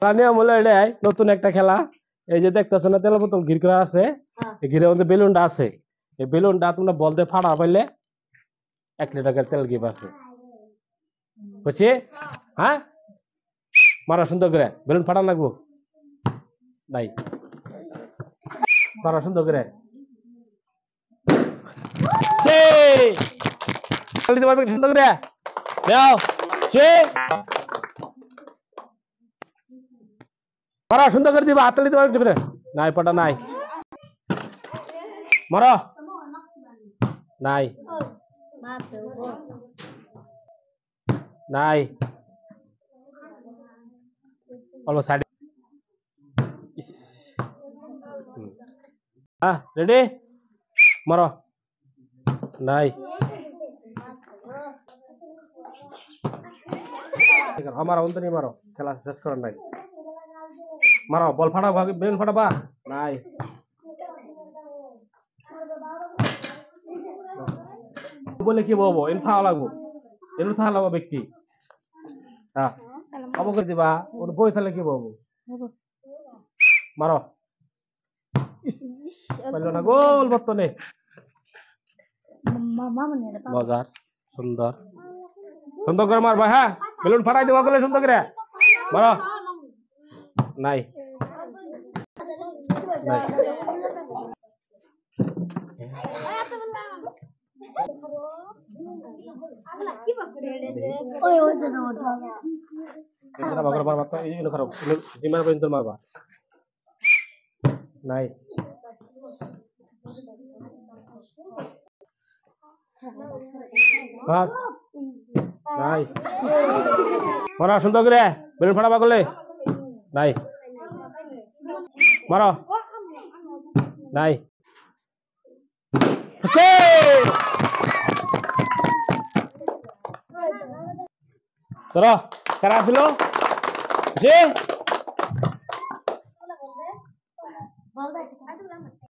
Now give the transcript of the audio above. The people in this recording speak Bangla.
নিয়ম হলো এটাই, নতুন একটা খেলা। এই যে দেখতেছো না তেলের বোতল ঘির করা আছে, এই ঘিরের মধ্যে বেলুনটা আছে। এই বেলুনটা তোমরা বল দিয়ে ফাটা পাইলে 1 লিটার তেল গিফট আছে, বুঝছি? হ্যাঁ, মারা সুন্দর করে বেলুন ফাটান লাগবো। নাই, মারা সুন্দর করে। দিতে পারবে সুন্দর করে দাও। মারা সুন্দর করে দিবা, হাততালি দিতে পারবে। নাই পটা নাই, মারা নাই নাই, অলমোস্ট সাইড। হ্যাঁ, রেডি, মারো। নাই, আমার অন্ত নিয়ে মারো, খেলা শেষ করার নাই। মারো, বল ফাটাও, বেলুন ফাটাবা। নাই, বলে কি বলবো, এন থাকা লাগবো, এন থাকা লাগবো ব্যক্তি। হ্যাঁ, অবকে দিবা, ওর বই থাকলে কি বলবো। মারো, পাইলো না, গোল বর্তনে। মজার, সুন্দর সুন্দর করে মারবা। হ্যাঁ, বেলুন ফাটাই দেওয়া গেলে সুন্দর করে মারো। নাই নাই, মারবা। নাই, নাই, মারা সুন্দর করে বেলুন ফাটাবা করলে। নাই, মারো। নাই, ধরো, কারা আসলো যে